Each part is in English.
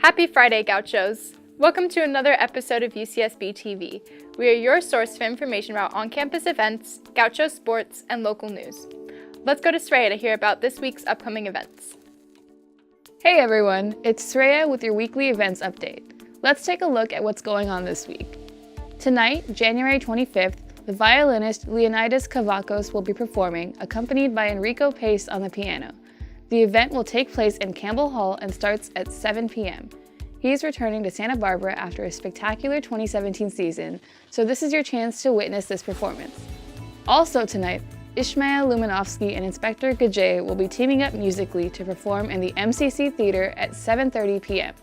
Happy Friday, Gauchos! Welcome to another episode of UCSB TV. We are your source for information about on-campus events, Gaucho sports, and local news. Let's go to Sreya to hear about this week's upcoming events. Hey everyone, it's Sreya with your weekly events update. Let's take a look at what's going on this week. Tonight, January 25th, the violinist Leonidas Kavakos will be performing, accompanied by Enrico Pace on the piano. The event will take place in Campbell Hall and starts at 7 p.m. He's returning to Santa Barbara after a spectacular 2017 season, so this is your chance to witness this performance. Also tonight, Ishmael Lumanovsky and Inspector Gajay will be teaming up musically to perform in the MCC Theater at 7:30 p.m.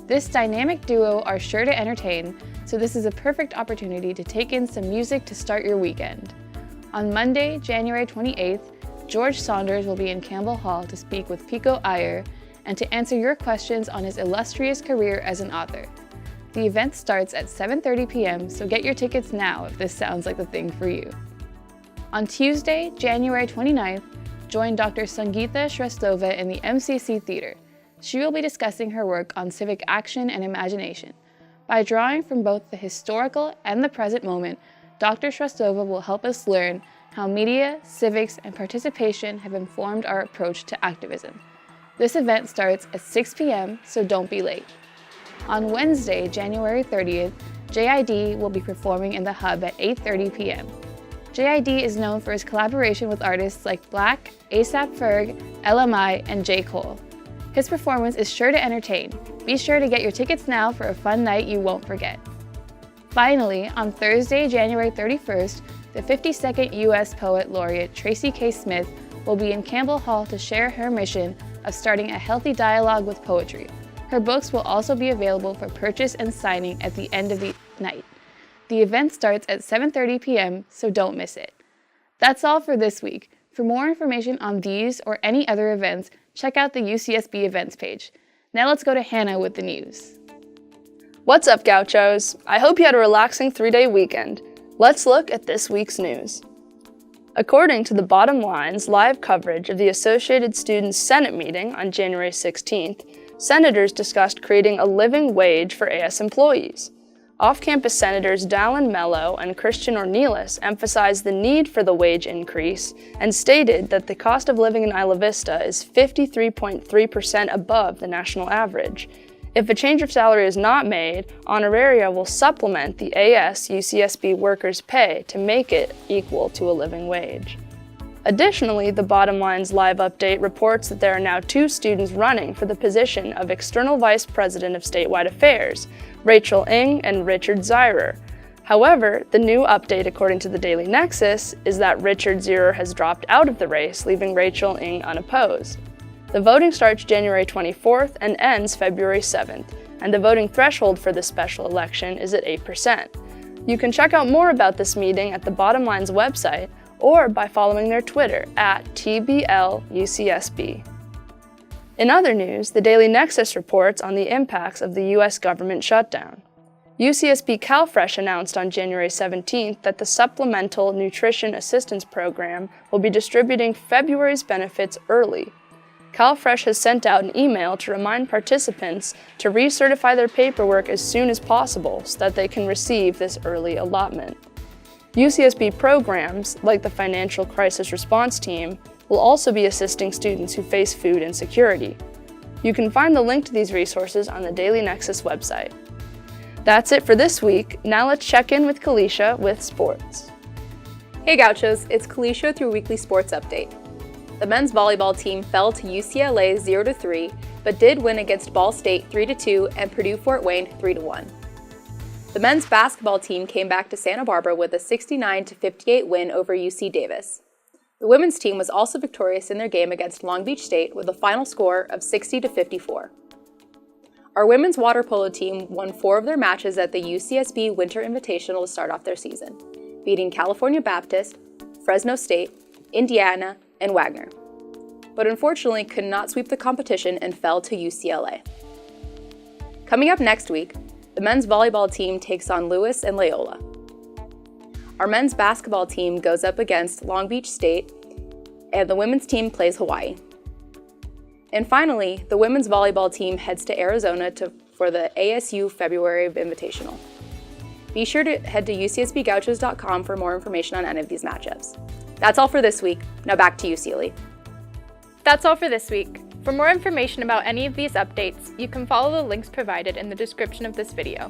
This dynamic duo are sure to entertain, so this is a perfect opportunity to take in some music to start your weekend. On Monday, January 28th, George Saunders will be in Campbell Hall to speak with Pico Iyer and to answer your questions on his illustrious career as an author. The event starts at 7:30 p.m., so get your tickets now if this sounds like the thing for you. On Tuesday, January 29th, join Dr. Sangeeta Shrestova in the MCC Theater. She will be discussing her work on civic action and imagination. By drawing from both the historical and the present moment, Dr. Shrestova will help us learn how media, civics, and participation have informed our approach to activism. This event starts at 6 p.m., so don't be late. On Wednesday, January 30th, JID will be performing in the Hub at 8:30 p.m. JID is known for his collaboration with artists like Black, A$AP Ferg, LMI, and J. Cole. His performance is sure to entertain. Be sure to get your tickets now for a fun night you won't forget. Finally, on Thursday, January 31st, the 52nd U.S. Poet Laureate Tracy K. Smith will be in Campbell Hall to share her mission of starting a healthy dialogue with poetry. Her books will also be available for purchase and signing at the end of the night. The event starts at 7:30 p.m., so don't miss it. That's all for this week. For more information on these or any other events, check out the UCSB events page. Now let's go to Hannah with the news. What's up, Gauchos? I hope you had a relaxing 3-day weekend. Let's look at this week's news. According to the Bottom Line's live coverage of the Associated Students Senate meeting on January 16th, senators discussed creating a living wage for AS employees. Off-campus Senators Dallin Mello and Christian Ornelas emphasized the need for the wage increase and stated that the cost of living in Isla Vista is 53.3% above the national average. If a change of salary is not made, honoraria will supplement the AS UCSB workers' pay to make it equal to a living wage. Additionally, the Bottom Line's live update reports that there are now 2 students running for the position of External Vice President of Statewide Affairs, Rachel Ng and Richard Zirer. However, the new update according to the Daily Nexus is that Richard Zirer has dropped out of the race, leaving Rachel Ng unopposed. The voting starts January 24th and ends February 7th, and the voting threshold for this special election is at 8%. You can check out more about this meeting at the Bottom Line's website or by following their Twitter at TBLUCSB. In other news, the Daily Nexus reports on the impacts of the U.S. government shutdown. UCSB CalFresh announced on January 17th that the Supplemental Nutrition Assistance Program will be distributing February's benefits early. CalFresh has sent out an email to remind participants to recertify their paperwork as soon as possible so that they can receive this early allotment. UCSB programs, like the Financial Crisis Response Team, will also be assisting students who face food insecurity. You can find the link to these resources on the Daily Nexus website. That's it for this week. Now let's check in with Kalisha with sports. Hey Gauchos, it's Kalisha with your weekly sports update. The men's volleyball team fell to UCLA 0-3, but did win against Ball State 3-2 and Purdue-Fort Wayne 3-1. The men's basketball team came back to Santa Barbara with a 69-58 win over UC Davis. The women's team was also victorious in their game against Long Beach State with a final score of 60-54. Our women's water polo team won 4 of their matches at the UCSB Winter Invitational to start off their season, beating California Baptist, Fresno State, Indiana, and Wagner, but unfortunately could not sweep the competition and fell to UCLA. Coming up next week, the men's volleyball team takes on Lewis and Loyola. Our men's basketball team goes up against Long Beach State, and the women's team plays Hawaii. And finally, the women's volleyball team heads to Arizona for the ASU February Invitational. Be sure to head to ucsbgauchos.com for more information on any of these matchups. That's all for this week. Now back to you, Sealy. That's all for this week. For more information about any of these updates, you can follow the links provided in the description of this video.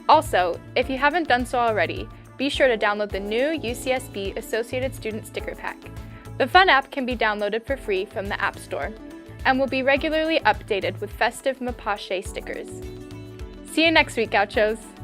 Also, if you haven't done so already, be sure to download the new UCSB Associated Student Sticker Pack. The fun app can be downloaded for free from the App Store and will be regularly updated with festive mapache stickers. See you next week, Gauchos!